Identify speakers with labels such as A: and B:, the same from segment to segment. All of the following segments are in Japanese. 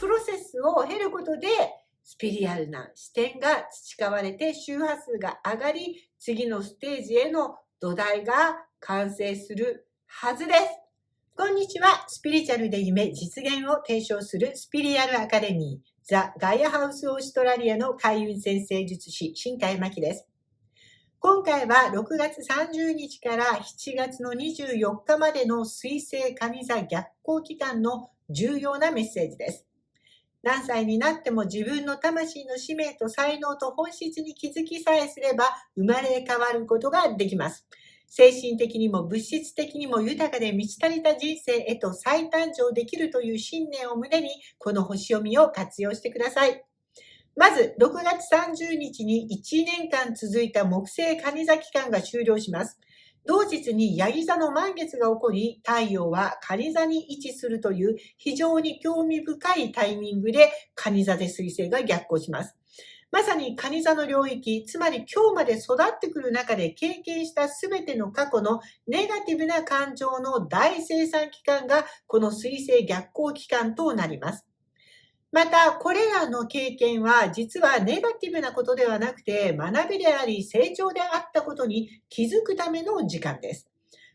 A: プロセスを経ることで、スピリアルな視点が培われて周波数が上がり、次のステージへの土台が完成するはずです。こんにちは。スピリチュアルで夢実現を提唱するスピリアルアカデミー、ザ・ガイアハウスオーストラリアの開運先生術師、新海真希です。今回は6月30日から7月の24日までの水星蟹座逆行期間の重要なメッセージです。何歳になっても自分の魂の使命と才能と本質に気づきさえすれば生まれ変わることができます。精神的にも物質的にも豊かで満ち足りた人生へと再誕生できるという信念を胸に、この星読みを活用してください。まず、6月30日に1年間続いた木星蟹座期間が終了します。同日にヤギ座の満月が起こり、太陽は蟹座に位置するという非常に興味深いタイミングで蟹座で水星が逆行します。まさに蟹座の領域、つまり今日まで育ってくる中で経験したすべての過去のネガティブな感情の大生産期間がこの水星逆行期間となります。また、これらの経験は実はネガティブなことではなくて学びであり成長であったことに気づくための時間です。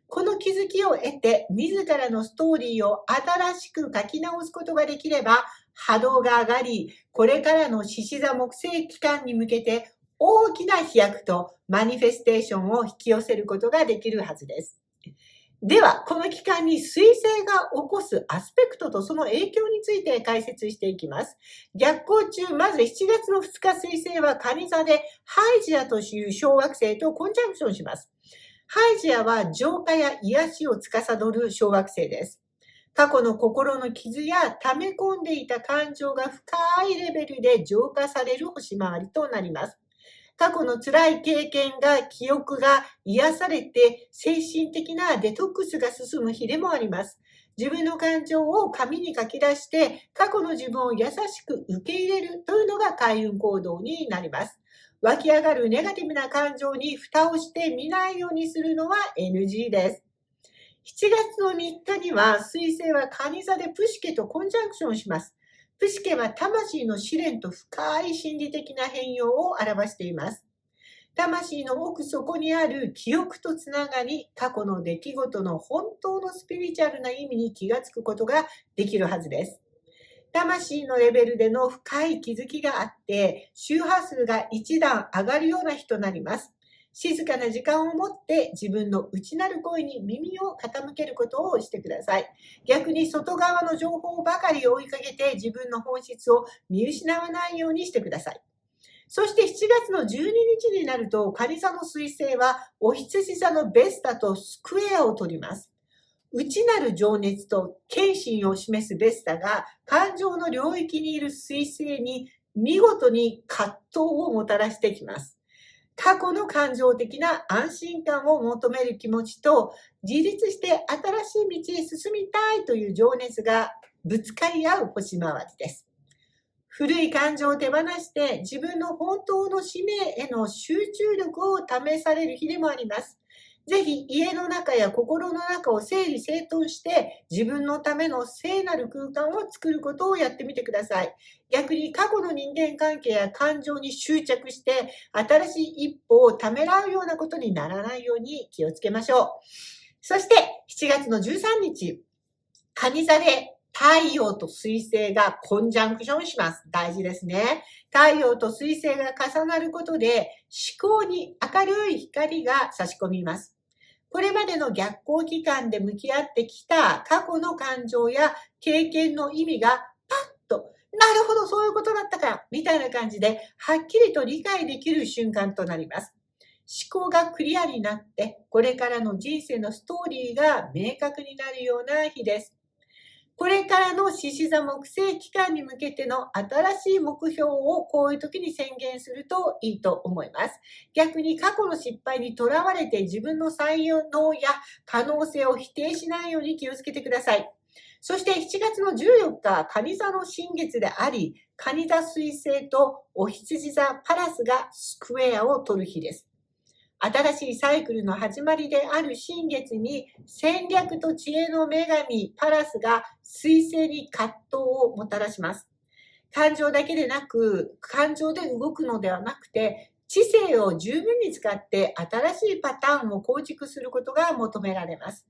A: この気づきを得て自らのストーリーを新しく書き直すことができれば波動が上がり、これからの獅子座木星期間に向けて大きな飛躍とマニフェステーションを引き寄せることができるはずです。では、この期間に水星が起こすアスペクトとその影響について解説していきます。逆行中、まず7月の2日水星は蟹座でハイジアという小惑星とコンジャンクションします。ハイジアは浄化や癒しを司る小惑星です。過去の心の傷や溜め込んでいた感情が深いレベルで浄化される星回りとなります。過去の辛い経験が、記憶が癒されて、精神的なデトックスが進む日でもあります。自分の感情を紙に書き出して、過去の自分を優しく受け入れるというのが開運行動になります。湧き上がるネガティブな感情に蓋をして見ないようにするのは NG です。7月の3日には水星は蟹座でプシケとコンジャンクションします。プシケは魂の試練と深い心理的な変容を表しています。魂の奥底にある記憶とつながり、過去の出来事の本当のスピリチュアルな意味に気がつくことができるはずです。魂のレベルでの深い気づきがあって、周波数が一段上がるような日となります。静かな時間を持って自分の内なる声に耳を傾けることをしてください。逆に外側の情報ばかり追いかけて自分の本質を見失わないようにしてください。そして7月の12日になると、蟹座の水星はお羊座のベスタとスクエアを取ります。内なる情熱と献身を示すベスタが感情の領域にいる水星に見事に葛藤をもたらしてきます。過去の感情的な安心感を求める気持ちと自立して新しい道へ進みたいという情熱がぶつかり合う星回りです。古い感情を手放して自分の本当の使命への集中力を試される日でもあります。ぜひ家の中や心の中を整理整頓して自分のための聖なる空間を作ることをやってみてください。逆に過去の人間関係や感情に執着して新しい一歩をためらうようなことにならないように気をつけましょう。そして7月の13日、蟹座で太陽と水星がコンジャンクションします。大事ですね。太陽と水星が重なることで思考に明るい光が差し込みます。これまでの逆行期間で向き合ってきた過去の感情や経験の意味がパッと、なるほどそういうことだったか、みたいな感じではっきりと理解できる瞬間となります。思考がクリアになって、これからの人生のストーリーが明確になるような日です。これからの獅子座木星期間に向けての新しい目標をこういう時に宣言するといいと思います。逆に過去の失敗にとらわれて自分の才能や可能性を否定しないように気をつけてください。そして7月の14日、蟹座の新月であり、蟹座水星とお羊座パラスがスクエアを取る日です。新しいサイクルの始まりである新月に戦略と知恵の女神パラスが水星に葛藤をもたらします。感情だけでなく、感情で動くのではなくて、知性を十分に使って新しいパターンを構築することが求められます。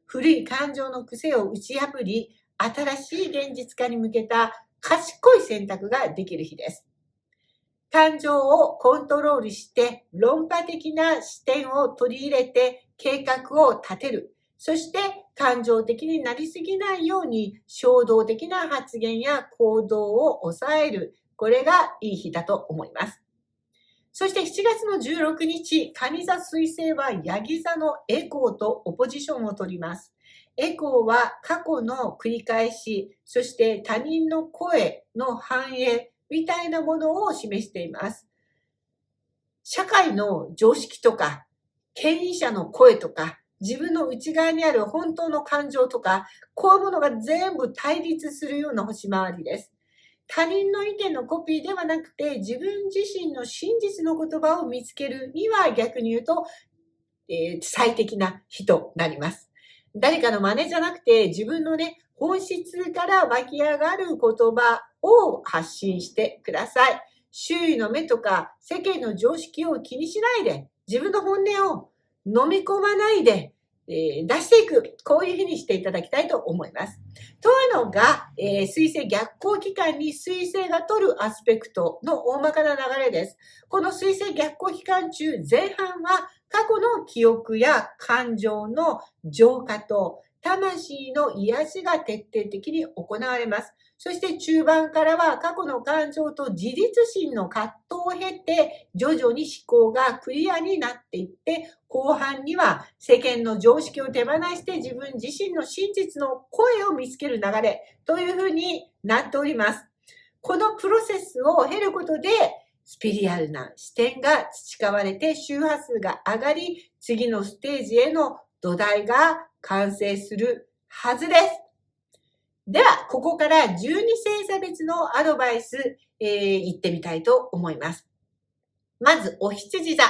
A: 古い感情の癖を打ち破り、新しい現実化に向けた賢い選択ができる日です。感情をコントロールして論破的な視点を取り入れて計画を立てる。そして感情的になりすぎないように衝動的な発言や行動を抑える。これがいい日だと思います。そして7月の16日、蟹座水星はヤギ座のエコーとオポジションを取ります。エコーは過去の繰り返し、そして他人の声の反映みたいなものを示しています。社会の常識とか、権威者の声とか、自分の内側にある本当の感情とか、こういうものが全部対立するような星回りです。他人の意見のコピーではなくて、自分自身の真実の言葉を見つけるには逆に言うと、最適な日となります。誰かの真似じゃなくて、自分の本質から湧き上がる言葉を発信してください。周囲の目とか世間の常識を気にしないで、自分の本音を飲み込まないで、出していく。こういうふうにしていただきたいと思います。というのが、水星逆行期間に水星が取るアスペクトの大まかな流れです。この水星逆行期間中、前半は過去の記憶や感情の浄化と魂の癒しが徹底的に行われます。そして中盤からは過去の感情と自立心の葛藤を経て徐々に思考がクリアになっていって後半には世間の常識を手放して自分自身の真実の声を見つける流れというふうになっております。このプロセスを経ることでスピリアルな視点が培われて周波数が上がり次のステージへの土台が完成するはずです。では、ここから12星座別のアドバイス、言ってみたいと思います。まず、お羊座。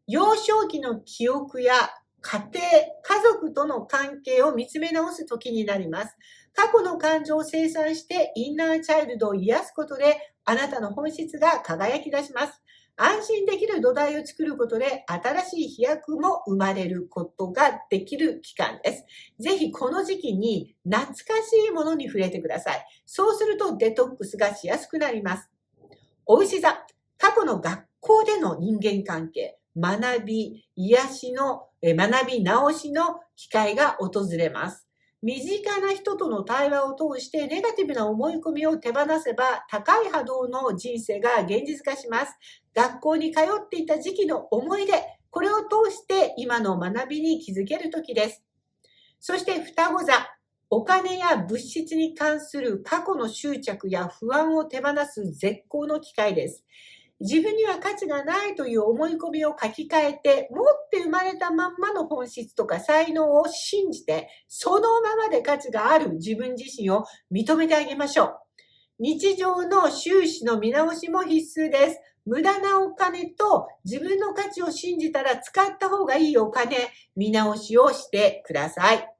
A: 幼少期の記憶や家庭、家族との関係を見つめ直す時になります。過去の感情を清算してインナーチャイルドを癒すことであなたの本質が輝き出します。安心できる土台を作ることで新しい飛躍も生まれることができる期間です。ぜひこの時期に懐かしいものに触れてください。そうするとデトックスがしやすくなります。お牛座、過去の学校での人間関係、学び直しの機会が訪れます。身近な人との対話を通してネガティブな思い込みを手放せば高い波動の人生が現実化します。学校に通っていた時期の思い出、これを通して今の学びに気づける時です。そして双子座、お金や物質に関する過去の執着や不安を手放す絶好の機会です。自分には価値がないという思い込みを書き換えて、持って生まれたまんまの本質とか才能を信じて、そのままで価値がある自分自身を認めてあげましょう。日常の収支の見直しも必須です。無駄なお金と自分の価値を信じたら使った方がいいお金、見直しをしてください。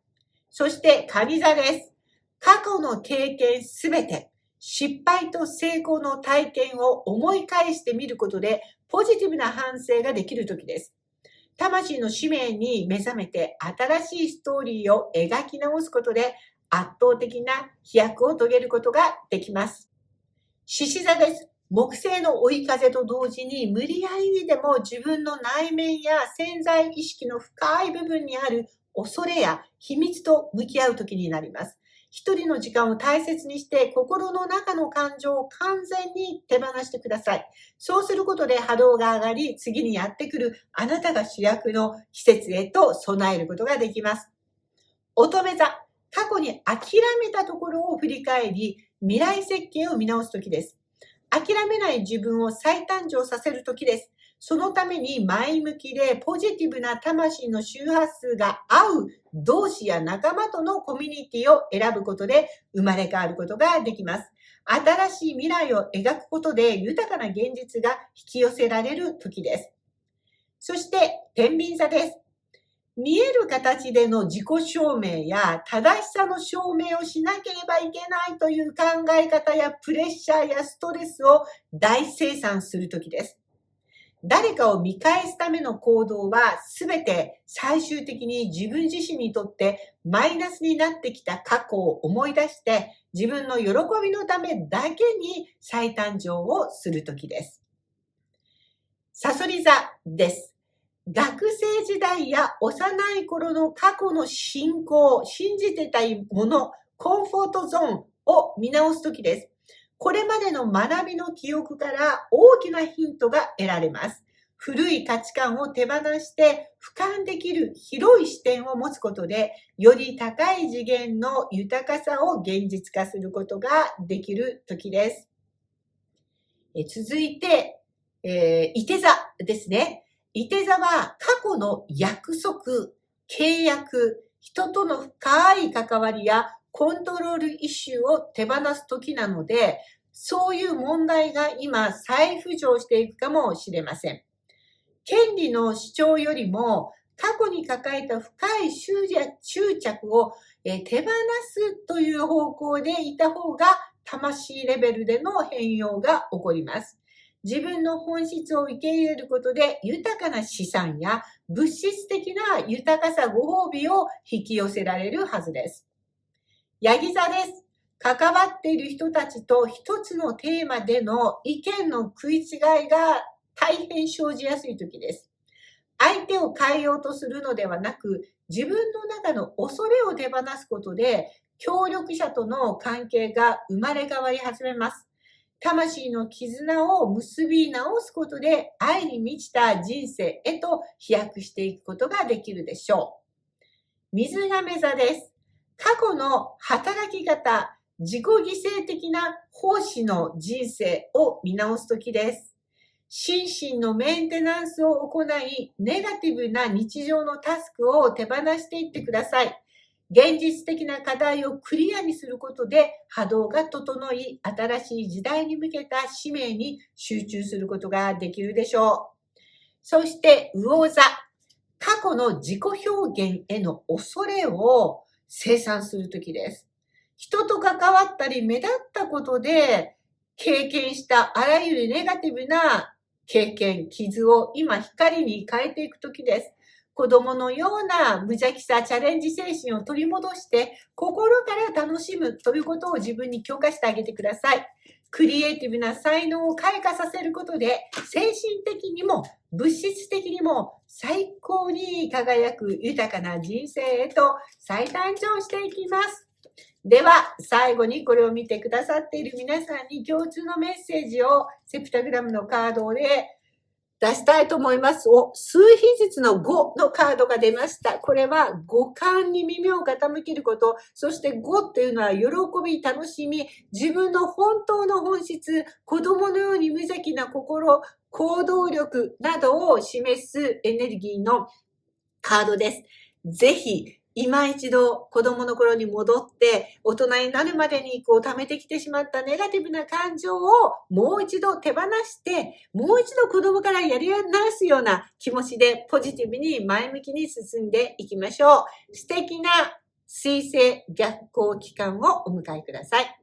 A: そして蟹座です。過去の経験すべて、失敗と成功の体験を思い返してみることでポジティブな反省ができる時です。魂の使命に目覚めて新しいストーリーを描き直すことで圧倒的な飛躍を遂げることができます。獅子座です。木星の追い風と同時に無理やりにでも自分の内面や潜在意識の深い部分にある恐れや秘密と向き合う時になります。一人の時間を大切にして心の中の感情を完全に手放してください。そうすることで波動が上がり、次にやってくるあなたが主役の季節へと備えることができます。乙女座、過去に諦めたところを振り返り、未来設計を見直す時です。諦めない自分を再誕生させる時です。そのために前向きでポジティブな魂の周波数が合う同志や仲間とのコミュニティを選ぶことで生まれ変わることができます。新しい未来を描くことで豊かな現実が引き寄せられる時です。そして天秤座です。見える形での自己証明や正しさの証明をしなければいけないという考え方やプレッシャーやストレスを大生産するときです。誰かを見返すための行動はすべて最終的に自分自身にとってマイナスになってきた過去を思い出して自分の喜びのためだけに再誕生をするときです。さそり座です。学生時代や幼い頃の過去の信仰、信じてたもの、コンフォートゾーンを見直すときです。これまでの学びの記憶から大きなヒントが得られます。古い価値観を手放して俯瞰できる広い視点を持つことで、より高い次元の豊かさを現実化することができる時です。続いて、いて座ですね。いて座は過去の約束、契約、人との深い関わりやコントロールイシューを手放す時なので、そういう問題が今再浮上していくかもしれません。権利の主張よりも過去に抱えた深い執着を手放すという方向でいた方が魂レベルでの変容が起こります。自分の本質を受け入れることで豊かな資産や物質的な豊かさご褒美を引き寄せられるはずです。ヤギ座です。関わっている人たちと一つのテーマでの意見の食い違いが大変生じやすい時です。相手を変えようとするのではなく、自分の中の恐れを手放すことで、協力者との関係が生まれ変わり始めます。魂の絆を結び直すことで、愛に満ちた人生へと飛躍していくことができるでしょう。水亀座です。過去の働き方、自己犠牲的な奉仕の人生を見直すときです。心身のメンテナンスを行い、ネガティブな日常のタスクを手放していってください。現実的な課題をクリアにすることで波動が整い、新しい時代に向けた使命に集中することができるでしょう。そして魚座、過去の自己表現への恐れを清算するときです。人と関わったり目立ったことで経験したあらゆるネガティブな経験、傷を今光に変えていくときです。子供のような無邪気さ、チャレンジ精神を取り戻して心から楽しむということを自分に強化してあげてください。クリエイティブな才能を開花させることで精神的にも物質的にも最高に輝く豊かな人生へと再誕生していきます。では最後にこれを見てくださっている皆さんに共通のメッセージをセプタグラムのカードで出したいと思います。数比率の5のカードが出ました。これは五感に耳を傾けること、そして5っていうのは喜び、楽しみ、自分の本当の本質、子供のように無邪気な心、行動力などを示すエネルギーのカードです。ぜひ今一度子供の頃に戻って大人になるまでに溜めてきてしまったネガティブな感情をもう一度手放してもう一度子供からやり直すような気持ちでポジティブに前向きに進んでいきましょう。素敵な水星逆行期間をお迎えください。